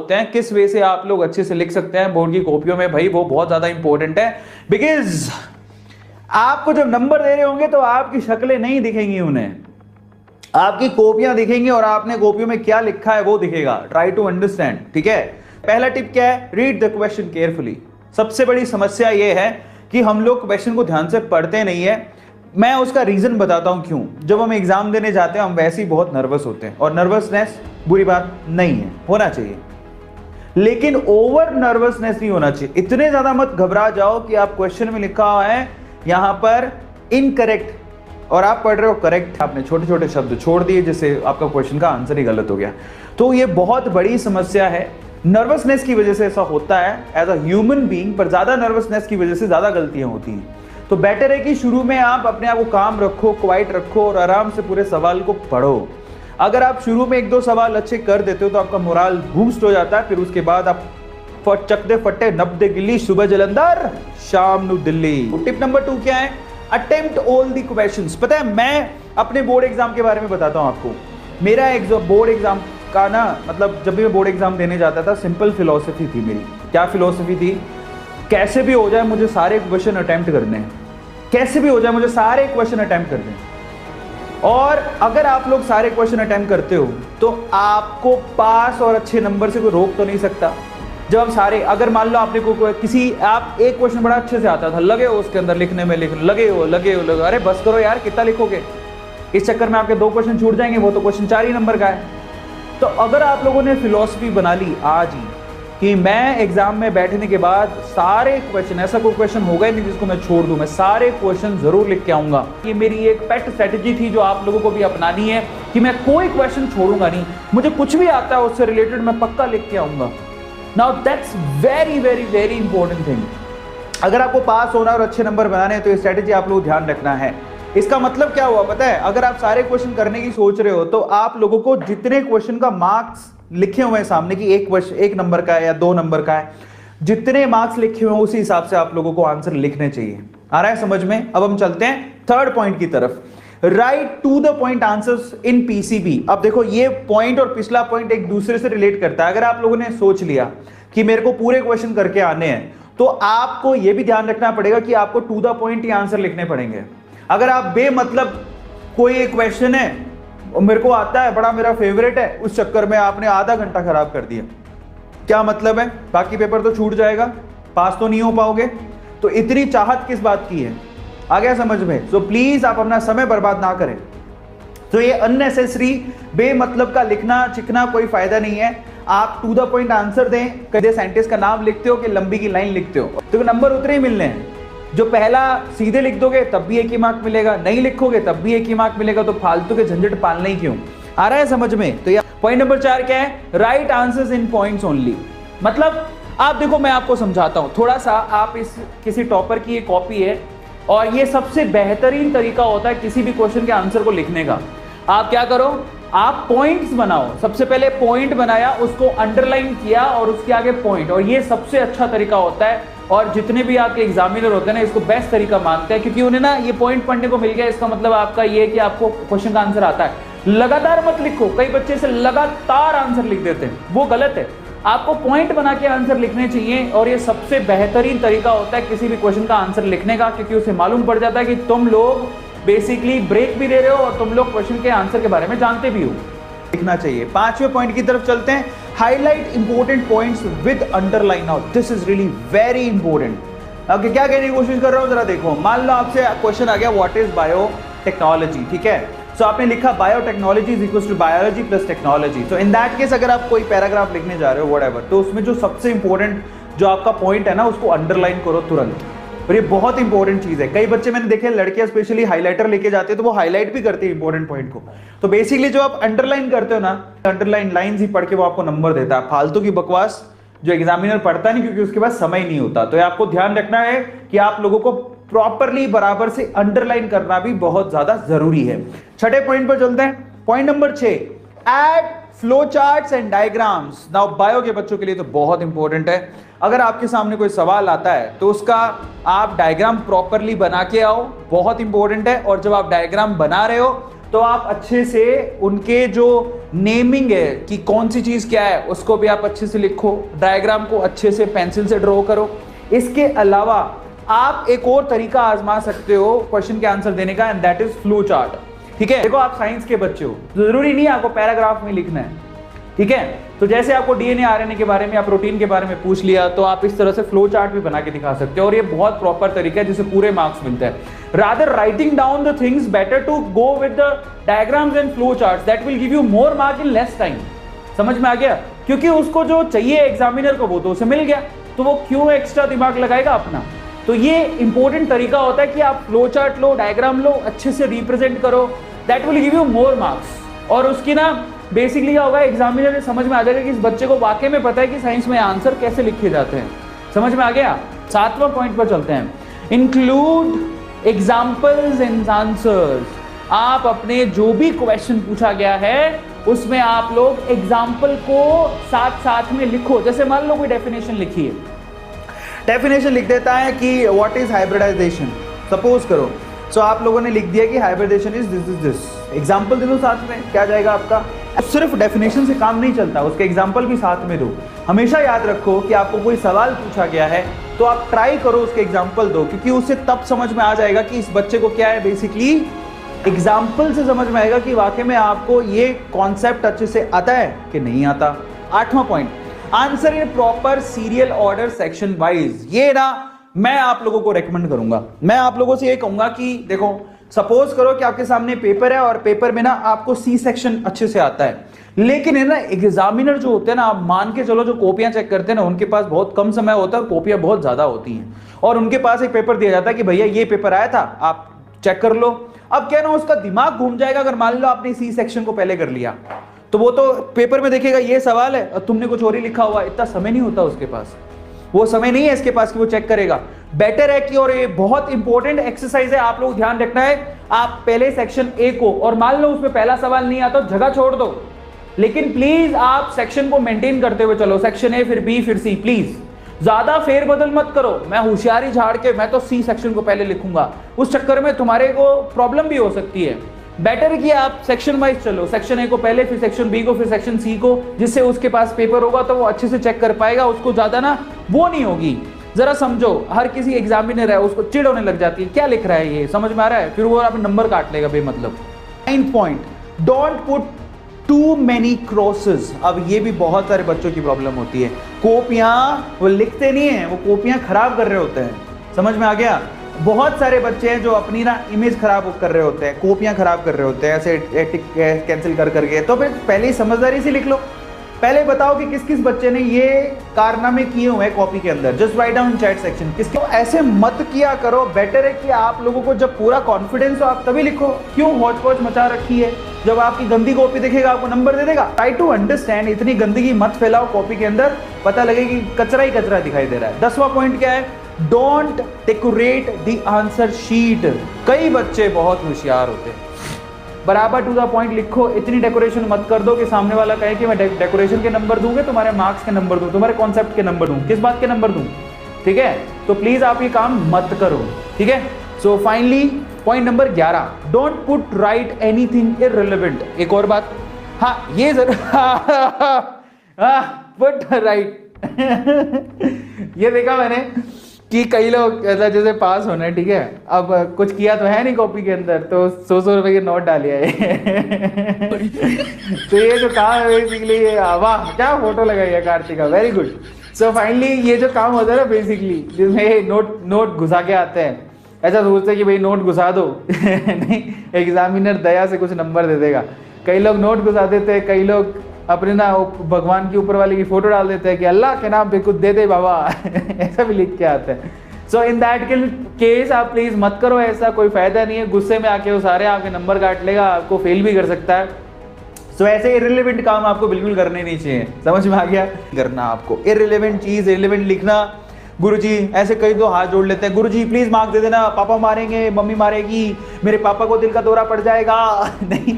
होते हैं, किस वे से आप लोग अच्छे से लिख सकते हैं बोर्ड की कॉपियों में, भाई वो बहुत ज्यादा इंपॉर्टेंट है। बिकॉज आपको जब नंबर दे रहे होंगे तो आपकी शक्लें नहीं दिखेंगी, उन्हें आपकी कॉपियां दिखेंगी और आपने कॉपियों में क्या लिखा है वो दिखेगा। ट्राई टू अंडरस्टैंड, ठीक है। पहला टिप क्या है, रीड द क्वेश्चन केयरफुली। सबसे बड़ी समस्या ये है कि हम लोग क्वेश्चन को ध्यान से पढ़ते नहीं है। मैं उसका रीजन बताता हूं क्यों। जब हम एग्जाम देने जाते हैं हम वैसे ही बहुत नर्वस होते हैं, और नर्वसनेस बुरी बात नहीं है, होना चाहिए, लेकिन ओवर नर्वसनेस नहीं होना चाहिए। इतने ज्यादा मत घबरा जाओ कि आप क्वेश्चन में लिखा हुआ है यहां पर इनकरेक्ट और आप पढ़ रहे हो करेक्ट, आपने छोटे छोटे शब्द छोड़ दिए जिससे आपका क्वेश्चन का आंसर ही गलत हो गया। तो ये बहुत बड़ी समस्या है। नर्वसनेस की वजह से ऐसा होता है एज अ ह्यूमन बीइंग, पर ज्यादा नर्वसनेस की वजह से ज्यादा गलतियां होती हैं। तो बेटर है कि शुरू में आप अपने आप को काम रखो, क्वाइट रखो और आराम से पूरे सवाल को पढ़ो। अगर आप शुरू में 1-2 सवाल अच्छे कर देते हो तो आपका मोराल बूस्ट हो जाता है। फिर उसके बाद आप चकदे फट्टे नब्दे गिल्ली, सुबह जलंधर शाम नु दिल्ली। टिप नंबर 2 क्या है, अटेम्प्ट ऑल द क्वेश्चंस। पता है मैं अपने बोर्ड एग्जाम के बारे में बताता हूं आपको। मेरा बोर्ड एग्जाम का ना, मतलब जब भी मैं बोर्ड एग्जाम देने जाता था, सिंपल फिलॉसफी थी मेरी। क्या फिलॉसफी थी, कैसे भी हो जाए मुझे सारे क्वेश्चन अटेम्प्ट करने हैं, कैसे भी हो जाए मुझे सारे क्वेश्चन अटेम्प्ट करने हैं। और अगर आप लोग सारे क्वेश्चन अटेम्प्ट करते हो तो आपको पास और अच्छे नंबर से कोई रोक तो नहीं सकता। जब आप सारे, अगर मान लो आपने को किसी, आप एक क्वेश्चन बड़ा अच्छे से आता था, लगे हो उसके अंदर लिखने में, लगे हो, अरे बस करो यार, कितना लिखोगे। इस चक्कर में आपके 2 क्वेश्चन छूट जाएंगे, वो तो क्वेश्चन 4 ही नंबर का है। तो अगर आप लोगों ने फिलॉसफी बना ली आज ही कि मैं एग्जाम में बैठने के बाद सारे क्वेश्चन, ऐसा कोई क्वेश्चन होगा ही नहीं जिसको मैं छोड़ दूं, मैं सारे क्वेश्चन जरूर लिख के आऊंगा। ये मेरी एक पेट स्ट्रेटजी थी जो आप लोगों को भी अपनानी है कि मैं कोई क्वेश्चन छोड़ूंगा नहीं, मुझे कुछ भी आता है उससे रिलेटेड मैं पक्का लिख के आऊंगा। Now that's very very very important thing. अगर आपको पास होना और अच्छे नंबर बनाने हैं तो ये स्ट्रेटजी आप लोगों को ध्यान रखना है। इसका मतलब क्या हुआ पता है, अगर आप सारे क्वेश्चन करने की सोच रहे हो तो आप लोगों को जितने क्वेश्चन का मार्क्स लिखे हुए हैं सामने की, एक नंबर का है या 2 नंबर का है, जितने मार्क्स लिखे हुए हैं उसी हिसाब से आप लोगों को आंसर लिखने चाहिए। आ रहा है समझ में। अब हम चलते हैं थर्ड पॉइंट की तरफ, right to the point answers in PCB. अब देखो ये पॉइंट और पिछला पॉइंट एक दूसरे से रिलेट करता है। अगर आप लोगों ने सोच लिया कि मेरे को पूरे क्वेश्चन करके आने हैं तो आपको यह भी ध्यान रखना पड़ेगा कि आपको टू द पॉइंट ही आंसर लिखने पड़ेंगे। अगर आप बेमतलब कोई एक क्वेश्चन है और मेरे को आता है, बड़ा मेरा फेवरेट है, उस चक्कर में आपने आधा घंटा खराब कर दिया, क्या मतलब है, बाकी पेपर तो छूट जाएगा, पास तो नहीं हो पाओगे। तो इतनी चाहत किस बात की है, आ गया समझ में। सो प्लीज आप अपना समय बर्बाद ना करें। तो ये अननेसेसरी बेमतलब का लिखना चिकना कोई फायदा नहीं है। आप टू द पॉइंट आंसर दें। कभी साइंटिस्ट का नाम लिखते हो कि लंबी की लाइन लिखते हो, तो नंबर उतने ही मिलने हैं। जो पहला सीधे लिख दोगे तब भी 1 ही मार्क मिलेगा, नहीं लिखोगे तब भी 1 ही मार्क मिलेगा, तो फालतू के झंझट पालने ही क्यों। आ रहा है समझ में। तो ये पॉइंट नंबर 4 क्या है, right answers in points only. मतलब आप देखो, मैं आपको समझाता हूं थोड़ा सा। आप इस किसी टॉपर की ये कॉपी है और ये सबसे बेहतरीन तरीका होता है किसी भी क्वेश्चन के आंसर को लिखने का। आप क्या करो, आप पॉइंट्स बनाओ। सबसे पहले पॉइंट बनाया, उसको अंडरलाइन किया और उसके आगे पॉइंट, और ये सबसे अच्छा तरीका होता है। और जितने भी आपके एग्जामिनर होते हैं ना, इसको बेस्ट तरीका मानते हैं, क्योंकि उन्हें ना ये पॉइंट पढ़ने को मिल गया। इसका मतलब आपका ये कि आपको क्वेश्चन का आंसर आता है। लगातार मत लिखो, कई बच्चे से लगातार आंसर लिख देते हैं, वो गलत है। आपको पॉइंट बना के आंसर लिखने चाहिए, और ये सबसे बेहतरीन तरीका होता है किसी भी क्वेश्चन का आंसर लिखने का, क्योंकि उसे मालूम पड़ जाता है कि तुम लोग बेसिकली ब्रेक भी दे रहे हो और तुम लोग क्वेश्चन के आंसर के बारे में जानते भी हो। लिखना चाहिए। 5वें पॉइंट की तरफ चलते हैं, highlight important points with underline out. This is really very important. Okay, क्या कहने की कोशिश कर रहा हूं जरा देखो। मान लो आपसे क्वेश्चन आ गया, व्हाट इज बायोटेक्नोलॉजी, ठीक है। सो आपने लिखा biotechnology is equals to biology plus technology. So in that case अगर आप कोई पैराग्राफ लिखने जा रहे हो व्हाटएवर, तो उसमें जो सबसे इंपॉर्टेंट जो आपका पॉइंट है ना, उसको अंडरलाइन करो तुरंत। और ये बहुत इंपॉर्टेंट चीज है। कई बच्चे मैंने देखे, लड़कियां स्पेशली हाइलाइटर लेके जाते हैं तो वो हाईलाइट भी करती है इंपॉर्टेंट पॉइंट को। तो बेसिकली जो आप अंडरलाइन करते हो ना, अंडरलाइन लाइंस ही पढ़ के वो आपको नंबर देता है। फालतू की बकवास जो एग्जामिनर पढ़ता नहीं, क्योंकि उसके पास समय नहीं होता। तो आपको ध्यान रखना है कि आप लोगों को प्रॉपरली बराबर से अंडरलाइन करना भी बहुत ज्यादा जरूरी है। 6ठे पॉइंट पर चलते हैं, point number 6, add flow charts and diagrams. Now bio के बच्चों के लिए तो बहुत इंपॉर्टेंट है। अगर आपके सामने कोई सवाल आता है तो उसका आप डायग्राम प्रॉपरली बना के आओ, बहुत इंपॉर्टेंट है। और जब आप डायग्राम बना रहे हो तो आप अच्छे से उनके जो नेमिंग है कि कौन सी चीज क्या है उसको भी आप अच्छे से लिखो, डायग्राम को अच्छे से पेंसिल से ड्रॉ करो। इसके अलावा आप एक और तरीका आजमा सकते हो क्वेश्चन के आंसर देने का, and that is flow chart. ठीक है, देखो आप साइंस के बच्चे हो, जरूरी नहीं है आपको पैराग्राफ में लिखना है। ठीक है, तो जैसे आपको डीएनए आरएनए के बारे में या प्रोटीन के बारे में पूछ लिया, तो आप इस तरह से फ्लो चार्ट भी बना के दिखा सकते हो, और ये बहुत प्रॉपर तरीका है जिससे पूरे मार्क्स मिलते हैं। Rather writing down the things, better to go with the diagrams and flow charts, that will give you more mark in less time. समझ में आ गया? क्योंकि उसको जो चाहिए एग्जामिनर को वो तो उसे मिल गया, तो वो क्यों एक्स्ट्रा दिमाग लगाएगा अपना। तो ये इंपॉर्टेंट तरीका होता है कि आप फ्लो चार्ट लो, डायग्राम लो, अच्छे से रिप्रेजेंट करो, that will give you more marks. और उसकी ना बेसिकली क्या होगा, एग्जामिनर समझ में आ जाएगा कि इस बच्चे को वाकई में पता है कि साइंस में आंसर कैसे लिखे जाते हैं। समझ में आ गया? 7वां पॉइंट पर चलते हैं, इंक्लूड एग्जाम्पल्स इन आंसर्स। आप अपने जो भी क्वेश्चन पूछा गया है उसमें आप लोग एग्जाम्पल को साथ साथ में लिखो। जैसे मान लो कोई डेफिनेशन लिखी है, डेफिनेशन लिख देता है कि व्हाट इज हाइब्रिडाइजेशन, सपोज करो। सो आप लोगों ने लिख दिया कि hybridisation is this is this, example दे दो साथ में, क्या जाएगा आपका? सिर्फ डेफिनेशन से काम नहीं चलता, उसके एग्जाम्पल भी साथ में दो। हमेशा याद रखो कि आपको कोई सवाल पूछा गया है तो आप ट्राई करो उसके एग्जाम्पल दो, क्योंकि उससे तब समझ में आ जाएगा कि इस बच्चे को क्या है, बेसिकली एग्जाम्पल से समझ में आएगा कि वाकई में आपको ये कॉन्सेप्ट अच्छे से आता है कि नहीं आता। 8वां point, answer in proper serial order section wise. ये ना मैं आप लोगों को रेकमेंड करूंगा, मैं आप लोगों से ये कहूंगा कि देखो सपोज करो कि आपके सामने पेपर है और पेपर में ना आपको सी सेक्शन अच्छे से आता है, लेकिन है ना एग्जामिनर जो होते हैं ना, आप मान के चलो जो कॉपियां चेक करते हैं ना, उनके पास बहुत कम समय होता है, कॉपियां बहुत ज्यादा होती हैं, और उनके पास एक पेपर दिया जाता है कि भैया ये पेपर आया था, आप चेक कर लो। अब क्या ना उसका दिमाग घूम जाएगा, अगर मान लो आपने सी सेक्शन को पहले कर लिया तो वो तो पेपर में देखेगा ये सवाल है और तुमने कुछ और ही लिखा हुआ, इतना समय नहीं होता उसके पास, वो समय नहीं है इसके पास कि वो चेक करेगा। बेटर है कि, और ये बहुत इंपॉर्टेंट एक्सरसाइज है, आप लोग ध्यान रखना है, आप पहले सेक्शन ए को, और मान लो उसमें पहला सवाल नहीं आता तो जगह छोड़ दो, लेकिन प्लीज आप सेक्शन को मेंटेन करते हुए चलो, सेक्शन ए फिर बी फिर सी, प्लीज ज्यादा फेरबदल मत करो। मैं होशियारी झाड़ के मैं तो सी सेक्शन को पहले लिखूंगा, उस चक्कर में तुम्हारे को प्रॉब्लम भी हो सकती है। बेटर कि आप सेक्शन वाइज चलो, सेक्शन ए को पहले, फिर सेक्शन बी को, फिर सेक्शन सी को, जिससे उसके पास पेपर होगा तो वो अच्छे से चेक कर पाएगा, उसको ज्यादा ना वो नहीं होगी। जरा समझो, हर किसी एग्जामिनर है उसको चिढ़ होने लग जाती है, क्या लिख रहा है ये, समझ में आ रहा है, फिर वो आप नंबर काट लेगा बेमतलब। 9 point, don't put too many crosses. अब ये भी बहुत सारे बच्चों की प्रॉब्लम होती है, कॉपियां वो लिखते नहीं है, वो कॉपियां खराब कर रहे होते हैं। समझ में आ गया? बहुत सारे बच्चे हैं जो अपनी ना इमेज खराब कर रहे होते हैं, कॉपियां खराब कर रहे होते हैं ऐसे टिक कैंसिल कर करके। तो फिर पहले ही समझदारी से लिख लो, पहले बताओ कि किस किस बच्चे ने ये कारनामे किए हुए हैं कॉपी के अंदर, just write down in chat section. किसको ऐसे मत किया करो, बेटर है कि आप लोगों को जब पूरा कॉन्फिडेंस हो आप तभी लिखो। क्यों हौच पौच मचा रखी है, जब आपकी गंदी कॉपी देखेगा आपको नंबर दे देगा। ट्राई टू अंडरस्टैंड, इतनी गंदगी मत फैलाओ कॉपी के अंदर, पता लगे कि कचरा ही कचरा दिखाई दे रहा है। 10वां पॉइंट क्या है, don't decorate the answer sheet. कई बच्चे बहुत होशियार होते हैं, बराबर टू द पॉइंट लिखो, इतनी डेकोरेशन मत कर दो कि सामने वाला कहे कि मैं डेकोरेशन के नंबर दूंगे, तुम्हारे मार्क्स के नंबर दूं, तुम्हारे कॉन्सेप्ट के नंबर दूं, किस बात के नंबर दूं। ठीक है, तो प्लीज आप ये काम मत करो। ठीक है, so finally point number 11, don't put right anything irrelevant. एक और बात, हाँ ये जरूर पुट राइट ये देखा मैंने कि कई लोग ऐसा जैसे पास होना है, ठीक है, अब कुछ किया तो है नहीं कॉपी के अंदर, तो 100 रुपए के नोट डालिए तो ये जो काम है बेसिकली, वाह क्या फोटो लगाई है Kartika, very good. So finally ये जो काम होता है ना बेसिकली, जिसमें नोट घुसा के आते हैं, ऐसा सोचते हैं कि भाई नोट घुसा दो नहीं, एग्जामिनर दया से कुछ नंबर दे देगा। कई लोग नोट घुसा देते हैं, कई लोग अपने ना भगवान की ऊपर वाले की फोटो डाल देते हैं कि अल्लाह के नाम पे कुछ दे दे बाबा ऐसा भी लिख के आते हैं। सो इन दैट केस आप प्लीज मत करो ऐसा, कोई फायदा नहीं है, गुस्से में आके वो सारे आपके नंबर काट लेगा, आपको फेल भी कर सकता है। सो ऐसे इररिलेवेंट काम आपको बिल्कुल करने नहीं चाहिए, समझ में आ गया? करना आपको इररिलेवेंट चीज, इररिलेवेंट लिखना। गुरुजी ऐसे कई तो हाथ जोड़ लेते हैं, गुरुजी प्लीज मार्क दे देना, पापा मारेंगे, मम्मी मारेगी, मेरे पापा को दिल का दौरा पड़ जाएगा नहीं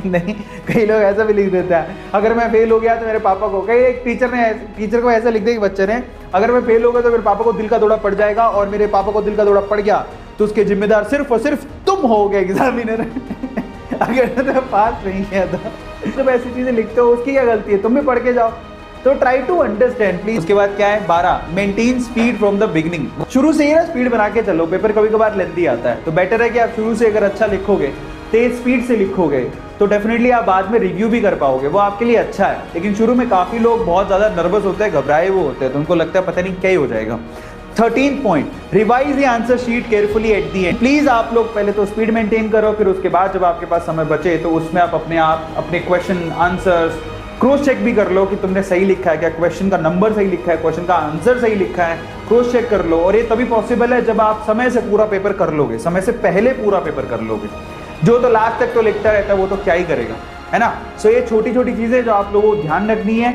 नहीं, कई लोग ऐसा भी लिख देता है, अगर मैं फेल हो गया तो मेरे पापा को, कई एक टीचर को ऐसा लिख दिया बच्चे ने, अगर मैं फेल हो गया तो मेरे पापा को दिल का दौरा पड़ जाएगा, और मेरे पापा को दिल का दौरा पड़ गया तो उसके जिम्मेदार सिर्फ और सिर्फ तुम होगे एग्जामिनर अगर तो पास नहीं किया था, जब ऐसी चीजें लिखते हो उसकी क्या गलती है, तुम भी पढ़ के जाओ। तो ट्राई टू अंडरस्टैंड प्लीज। उसके बाद क्या है 12, maintain speed from the beginning. शुरू से ही ना स्पीड बना के चलो, पेपर कभी कभार लेंथी आता है, तो बेटर है कि आप शुरू से अगर अच्छा लिखोगे, तेज स्पीड से लिखोगे, तो डेफिनेटली आप बाद में रिव्यू भी कर पाओगे, वो आपके लिए अच्छा है। लेकिन शुरू में काफी लोग बहुत ज्यादा नर्वस होते हैं, घबराए हुए होते हैं, तो उनको लगता है पता नहीं क्या ही हो जाएगा। 13 point, revise the answer sheet carefully at the end. Please आप लोग पहले तो स्पीड मेंटेन करो, फिर उसके बाद जब आपके पास समय बचे तो उसमें आप अपने क्वेश्चन आंसर्स क्रॉस चेक भी कर लो कि तुमने सही लिखा है क्या, क्वेश्चन का नंबर सही लिखा है, क्वेश्चन का आंसर सही लिखा है, क्रॉस चेक कर लो। और ये तभी पॉसिबल है जब आप समय से पूरा पेपर कर लोगे, समय से पहले पूरा पेपर कर लोगे। जो तो लास्ट तक तो लिखता रहता है वो तो क्या ही करेगा, है ना। सो ये छोटी छोटी चीजें जो आप लोगों को ध्यान रखनी है।